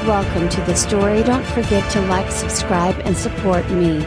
Welcome to the story. Don't forget to like, subscribe and support me.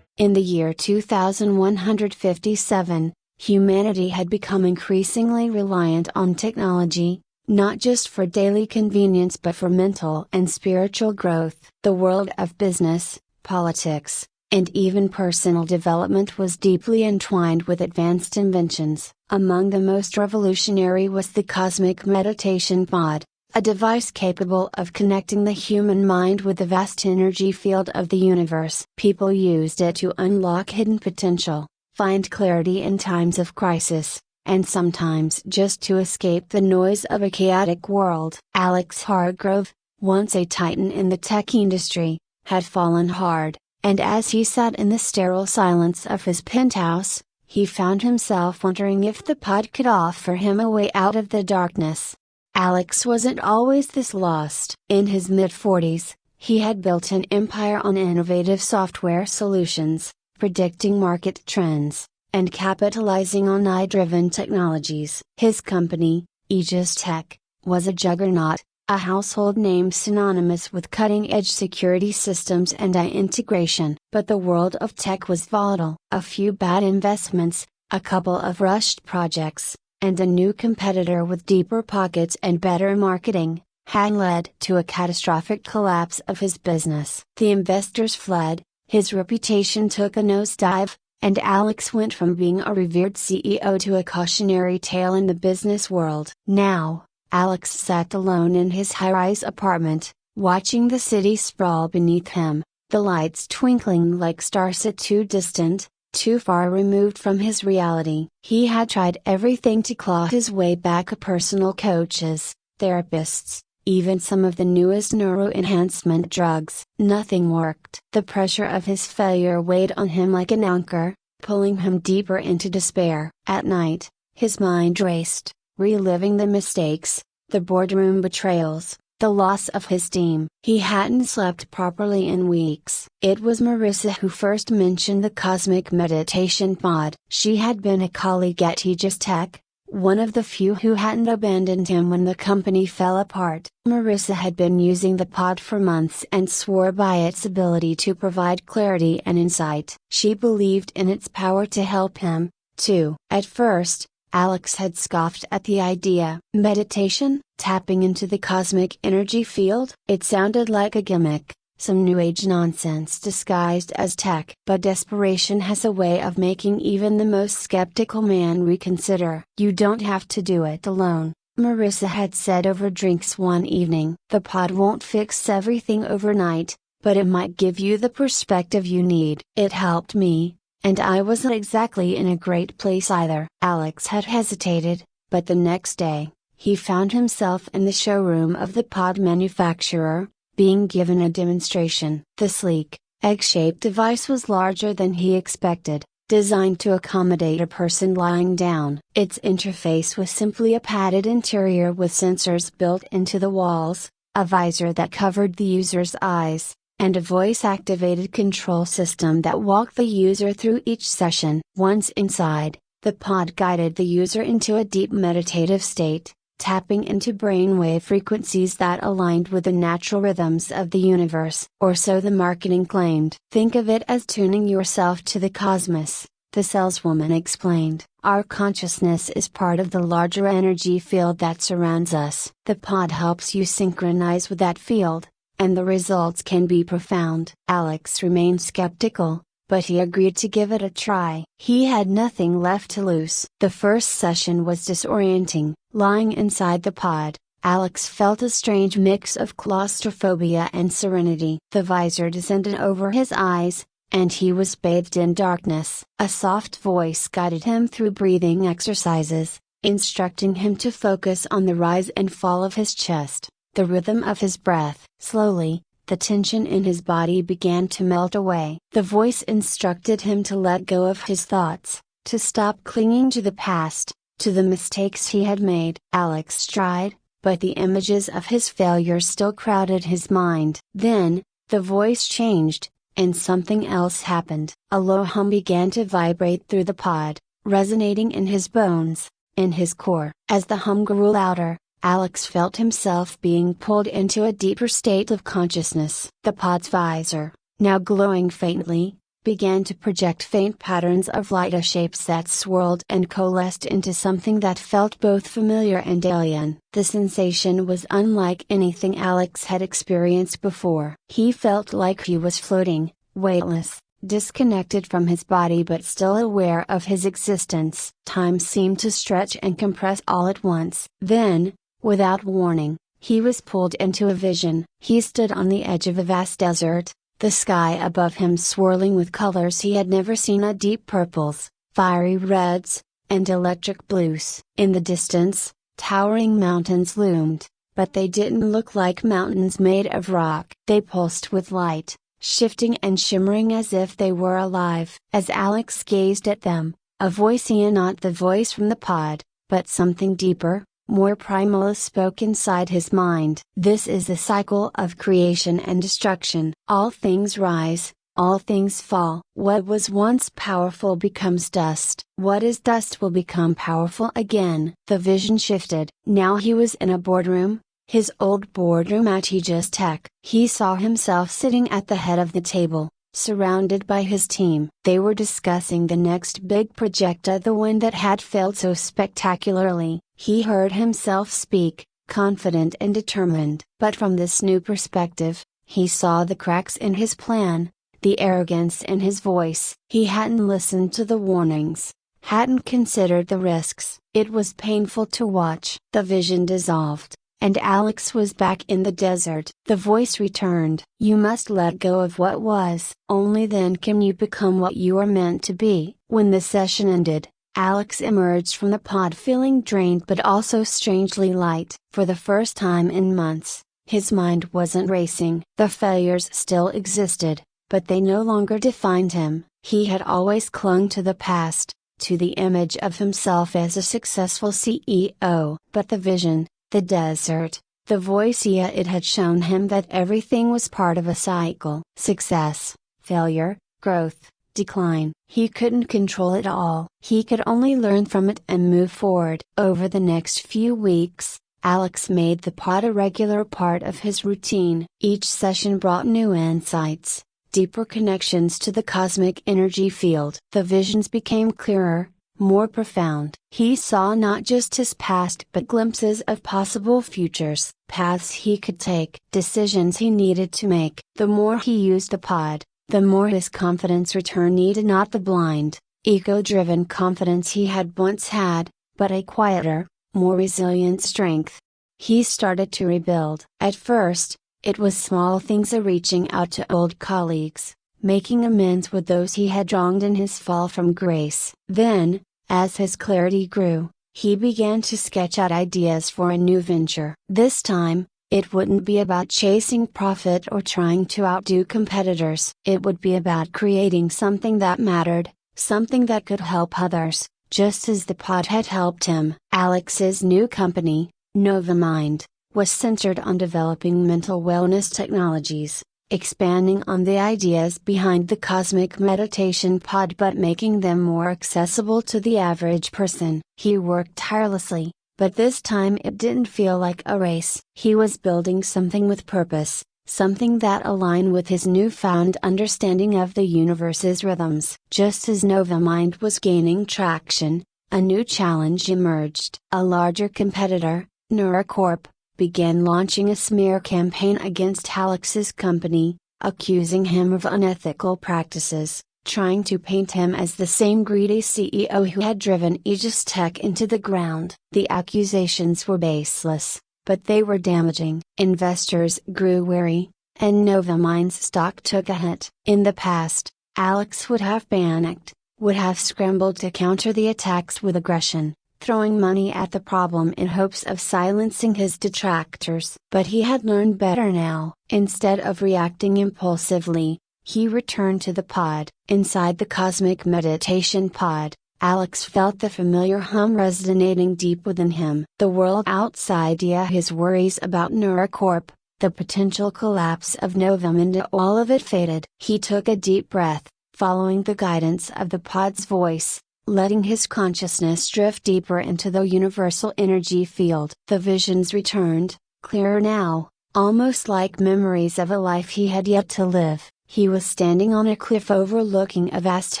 In the year 2157, humanity had become increasingly reliant on technology, not just for daily convenience but for mental and spiritual growth. The world of business, politics, and even personal development was deeply entwined with advanced inventions. Among the most revolutionary was the cosmic meditation pod, a device capable of connecting the human mind with the vast energy field of the universe. People used it to unlock hidden potential, find clarity in times of crisis, and sometimes just to escape the noise of a chaotic world. Alex Hargrove, once a titan in the tech industry, had fallen hard, and as he sat in the sterile silence of his penthouse, he found himself wondering if the pod could offer him a way out of the darkness. Alex wasn't always this lost. In his mid-40s, he had built an empire on innovative software solutions, predicting market trends, and capitalizing on AI-driven technologies. His company, Aegis Tech, was a juggernaut, a household name synonymous with cutting-edge security systems and AI integration. But the world of tech was volatile. A few bad investments, a couple of rushed projects, and a new competitor with deeper pockets and better marketing, had led to a catastrophic collapse of his business. The investors fled, his reputation took a nosedive, and Alex went from being a revered CEO to a cautionary tale in the business world. Now, Alex sat alone in his high-rise apartment, watching the city sprawl beneath him, the lights twinkling like stars too distant, too far removed from his reality. He had tried everything to claw his way back: personal coaches, therapists, even some of the newest neuroenhancement drugs. Nothing worked. The pressure of his failure weighed on him like an anchor, pulling him deeper into despair. At night, his mind raced, reliving the mistakes, the boardroom betrayals, the loss of his team. He hadn't slept properly in weeks. It was Marissa who first mentioned the cosmic meditation pod. She had been a colleague at Aegis Tech, one of the few who hadn't abandoned him when the company fell apart. Marissa had been using the pod for months and swore by its ability to provide clarity and insight. She believed in its power to help him, too. At first, Alex had scoffed at the idea. Meditation? Tapping into the cosmic energy field? It sounded like a gimmick, some new age nonsense disguised as tech. But desperation has a way of making even the most skeptical man reconsider. You don't have to do it alone, Marissa had said over drinks one evening. The pod won't fix everything overnight, but it might give you the perspective you need. It helped me, and I wasn't exactly in a great place either. Alex had hesitated, but the next day, he found himself in the showroom of the pod manufacturer, being given a demonstration. The sleek, egg-shaped device was larger than he expected, designed to accommodate a person lying down. Its interface was simply a padded interior with sensors built into the walls, a visor that covered the user's eyes, and a voice-activated control system that walked the user through each session. Once inside, the pod guided the user into a deep meditative state, tapping into brainwave frequencies that aligned with the natural rhythms of the universe. Or so the marketing claimed. Think of it as tuning yourself to the cosmos, the saleswoman explained. Our consciousness is part of the larger energy field that surrounds us. The pod helps you synchronize with that field, and the results can be profound. Alex remained skeptical, but he agreed to give it a try. He had nothing left to lose. The first session was disorienting. Lying inside the pod, Alex felt a strange mix of claustrophobia and serenity. The visor descended over his eyes, and he was bathed in darkness. A soft voice guided him through breathing exercises, instructing him to focus on the rise and fall of his chest, the rhythm of his breath. Slowly, the tension in his body began to melt away. The voice instructed him to let go of his thoughts, to stop clinging to the past, to the mistakes he had made. Alex tried, but the images of his failure still crowded his mind. Then, the voice changed, and something else happened. A low hum began to vibrate through the pod, resonating in his bones, in his core. As the hum grew louder, Alex felt himself being pulled into a deeper state of consciousness. The pod's visor, now glowing faintly, began to project faint patterns of light as shapes that swirled and coalesced into something that felt both familiar and alien. The sensation was unlike anything Alex had experienced before. He felt like he was floating, weightless, disconnected from his body but still aware of his existence. Time seemed to stretch and compress all at once. Then, without warning, he was pulled into a vision. He stood on the edge of a vast desert, the sky above him swirling with colors he had never seen: deep purples, fiery reds, and electric blues. In the distance, towering mountains loomed, but they didn't look like mountains made of rock. They pulsed with light, shifting and shimmering as if they were alive. As Alex gazed at them, a voice, not the voice from the pod, but something deeper, more primal, spoke inside his mind. This is the cycle of creation and destruction. All things rise, all things fall. What was once powerful becomes dust. What is dust will become powerful again. The vision shifted. Now he was in a boardroom, his old boardroom at HFY Tech. He saw himself sitting at the head of the table, surrounded by his team. They were discussing the next big project, the one that had failed so spectacularly. He heard himself speak, confident and determined. But from this new perspective, he saw the cracks in his plan, the arrogance in his voice. He hadn't listened to the warnings, hadn't considered the risks. It was painful to watch. The vision dissolved, and Alex was back in the desert. The voice returned. You must let go of what was. Only then can you become what you are meant to be. When the session ended, Alex emerged from the pod feeling drained but also strangely light. For the first time in months, his mind wasn't racing. The failures still existed, but they no longer defined him. He had always clung to the past, to the image of himself as a successful CEO. But the vision, the desert, the voice, it had shown him that everything was part of a cycle. Success, failure, growth, decline. He couldn't control it all. He could only learn from it and move forward. Over the next few weeks, Alex made the pod a regular part of his routine. Each session brought new insights, deeper connections to the cosmic energy field. The visions became clearer, more profound. He saw not just his past but glimpses of possible futures, paths he could take, decisions he needed to make. The more he used the pod, the more his confidence returned. Not the blind, ego-driven confidence he had once had, but a quieter, more resilient strength. He started to rebuild. At first, it was small things, reaching out to old colleagues, making amends with those he had wronged in his fall from grace. Then, as his clarity grew, he began to sketch out ideas for a new venture. This time, it wouldn't be about chasing profit or trying to outdo competitors. It would be about creating something that mattered, something that could help others, just as the pod had helped him. Alex's new company, NovaMind, was centered on developing mental wellness technologies, expanding on the ideas behind the cosmic meditation pod but making them more accessible to the average person. He worked tirelessly, but this time it didn't feel like a race. He was building something with purpose, something that aligned with his newfound understanding of the universe's rhythms. Just as NovaMind was gaining traction, a new challenge emerged. A larger competitor, Neurocorp, began launching a smear campaign against Alex's company, accusing him of unethical practices, trying to paint him as the same greedy CEO who had driven HFY Tech into the ground. The accusations were baseless, but they were damaging. Investors grew wary, and NovaMind's stock took a hit. In the past, Alex would have panicked, would have scrambled to counter the attacks with aggression, throwing money at the problem in hopes of silencing his detractors. But he had learned better now. Instead of reacting impulsively, he returned to the pod. Inside the cosmic meditation pod, Alex felt the familiar hum resonating deep within him. The world outside, his worries about Neurocorp, the potential collapse of NovaMind, all of it faded. He took a deep breath, following the guidance of the pod's voice, letting his consciousness drift deeper into the universal energy field. The visions returned, clearer now, almost like memories of a life he had yet to live. He was standing on a cliff overlooking a vast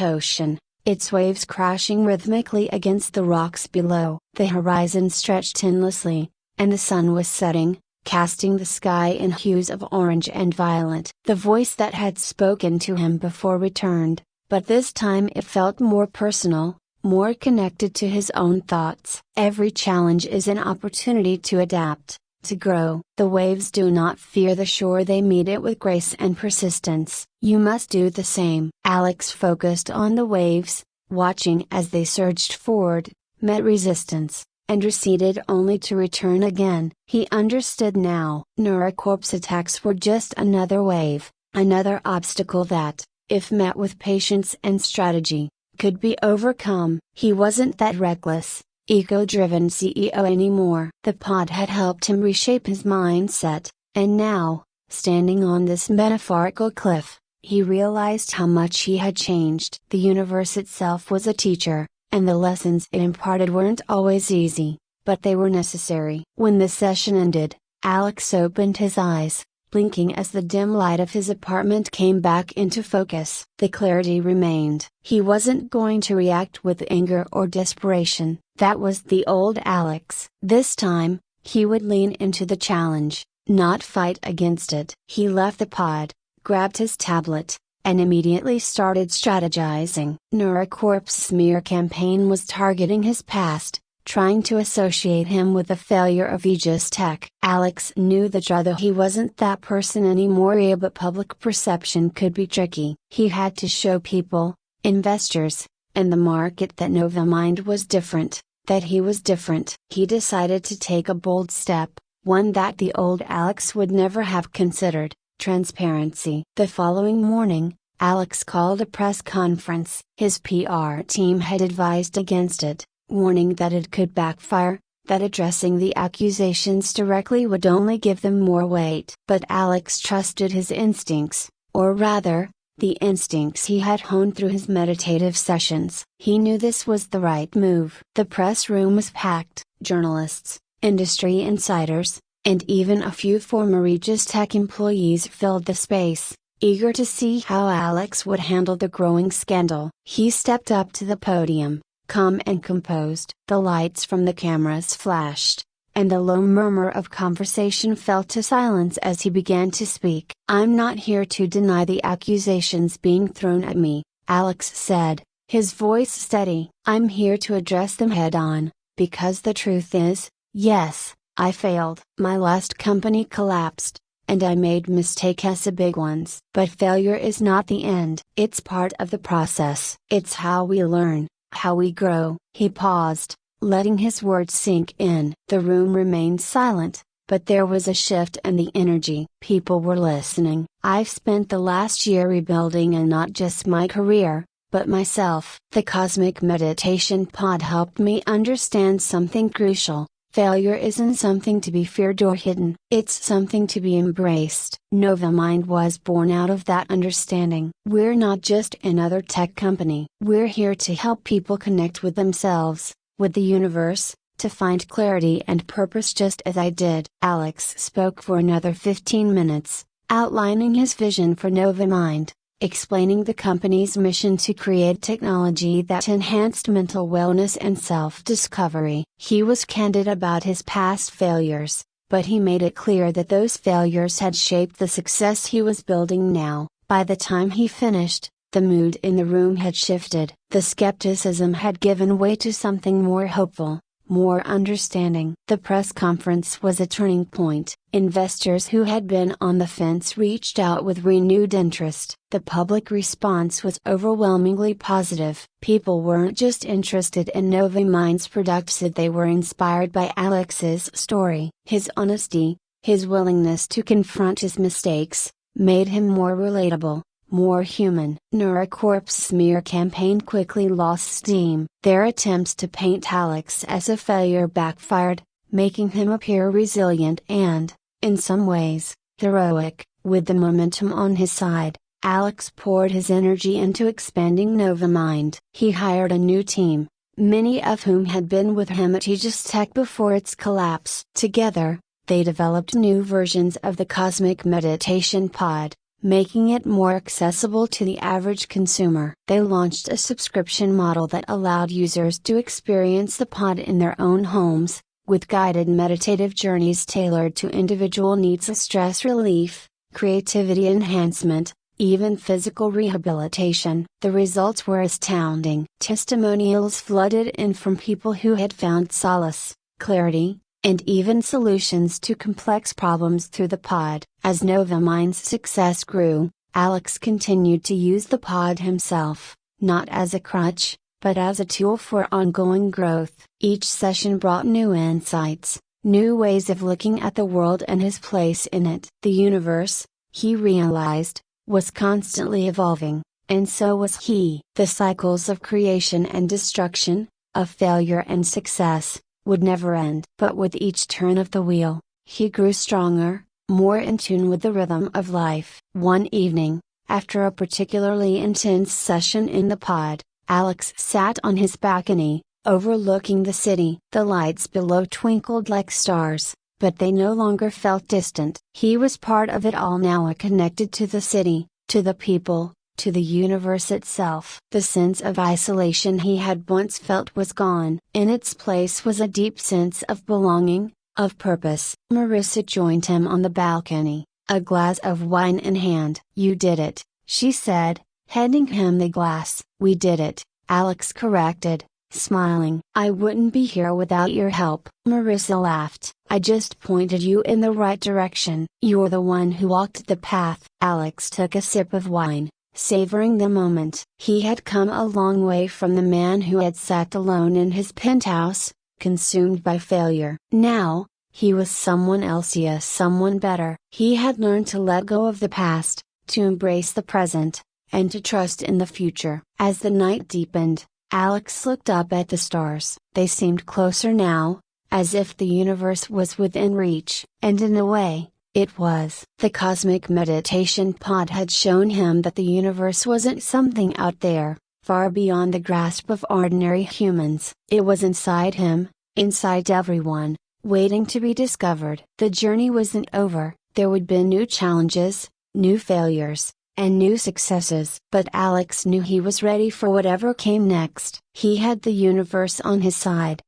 ocean, its waves crashing rhythmically against the rocks below. The horizon stretched endlessly, and the sun was setting, casting the sky in hues of orange and violet. The voice that had spoken to him before returned, but this time it felt more personal, more connected to his own thoughts. Every challenge is an opportunity to adapt, to grow. The waves do not fear the shore, they meet it with grace and persistence. You must do the same. Alex focused on the waves, watching as they surged forward, met resistance, and receded only to return again. He understood now. Neurocorp's attacks were just another wave, another obstacle that, if met with patience and strategy, could be overcome. He wasn't that reckless, ego-driven CEO anymore. The pod had helped him reshape his mindset, and now, standing on this metaphorical cliff, he realized how much he had changed. The universe itself was a teacher, and the lessons it imparted weren't always easy, but they were necessary. When the session ended, Alex opened his eyes, blinking as the dim light of his apartment came back into focus. The clarity remained. He wasn't going to react with anger or desperation. That was the old Alex. This time, he would lean into the challenge, not fight against it. He left the pod, grabbed his tablet, and immediately started strategizing. Neurocorp's smear campaign was targeting his past, trying to associate him with the failure of Aegis Tech. Alex knew that although he wasn't that person anymore, but public perception could be tricky. He had to show people, investors, and the market that Novamind was different, that he was different. He decided to take a bold step, one that the old Alex would never have considered: transparency. The following morning, Alex called a press conference. His PR team had advised against it, warning that it could backfire, that addressing the accusations directly would only give them more weight. But Alex trusted his instincts, or rather, the instincts he had honed through his meditative sessions. He knew this was the right move. The press room was packed. Journalists, industry insiders, and even a few former Aegis Tech employees filled the space, eager to see how Alex would handle the growing scandal. He stepped up to the podium, calm and composed. The lights from the cameras flashed, and a low murmur of conversation fell to silence as he began to speak. "I'm not here to deny the accusations being thrown at me," Alex said, his voice steady. "I'm here to address them head on, because the truth is, yes, I failed. My last company collapsed, and I made mistakes, big ones. But failure is not the end. It's part of the process. It's how we learn, how we grow." He paused, letting his words sink in. The room remained silent, but there was a shift in the energy. People were listening. "I've spent the last year rebuilding, and not just my career, but myself. The Cosmic Meditation Pod helped me understand something crucial. Failure isn't something to be feared or hidden. It's something to be embraced." Novamind was born out of that understanding. "We're not just another tech company. We're here to help people connect with themselves, with the universe, to find clarity and purpose just as I did." Alex spoke for another 15 minutes, outlining his vision for Novamind, explaining the company's mission to create technology that enhanced mental wellness and self-discovery. He was candid about his past failures, but he made it clear that those failures had shaped the success he was building now. By the time he finished, the mood in the room had shifted. The skepticism had given way to something more hopeful, more understanding. The press conference was a turning point. Investors who had been on the fence reached out with renewed interest. The public response was overwhelmingly positive. People weren't just interested in Novamind's products, they were inspired by Alex's story. His honesty, his willingness to confront his mistakes, made him more relatable, more human. Neurocorp's smear campaign quickly lost steam. Their attempts to paint Alex as a failure backfired, making him appear resilient and, in some ways, heroic. With the momentum on his side, Alex poured his energy into expanding NovaMind. He hired a new team, many of whom had been with him at Aegis Tech before its collapse. Together, they developed new versions of the Cosmic Meditation Pod, making it more accessible to the average consumer. They launched a subscription model that allowed users to experience the pod in their own homes, with guided meditative journeys tailored to individual needs of stress relief, creativity enhancement, even physical rehabilitation. The results were astounding. Testimonials flooded in from people who had found solace, clarity, and even solutions to complex problems through the pod. As NovaMind's success grew, Alex continued to use the pod himself, not as a crutch, but as a tool for ongoing growth. Each session brought new insights, new ways of looking at the world and his place in it. The universe, he realized, was constantly evolving, and so was he. The cycles of creation and destruction, of failure and success, would never end. But with each turn of the wheel, he grew stronger, more in tune with the rhythm of life. One evening, after a particularly intense session in the pod, Alex sat on his balcony, overlooking the city. The lights below twinkled like stars, but they no longer felt distant. He was part of it all now, connected to the city, to the people, to the universe itself. The sense of isolation he had once felt was gone. In its place was a deep sense of belonging, of purpose. Marissa joined him on the balcony, a glass of wine in hand. "You did it," she said, handing him the glass. "We did it," Alex corrected, smiling. "I wouldn't be here without your help." Marissa laughed. "I just pointed you in the right direction. You're the one who walked the path." Alex took a sip of wine, savoring the moment. He had come a long way from the man who had sat alone in his penthouse, consumed by failure. Now, he was someone else, yes, someone better. He had learned to let go of the past, to embrace the present, and to trust in the future. As the night deepened, Alex looked up at the stars. They seemed closer now, as if the universe was within reach. And in a way, it was. The Cosmic Meditation Pod had shown him that the universe wasn't something out there, far beyond the grasp of ordinary humans. It was inside him, inside everyone, waiting to be discovered. The journey wasn't over. There would be new challenges, new failures, and new successes. But Alex knew he was ready for whatever came next. He had the universe on his side,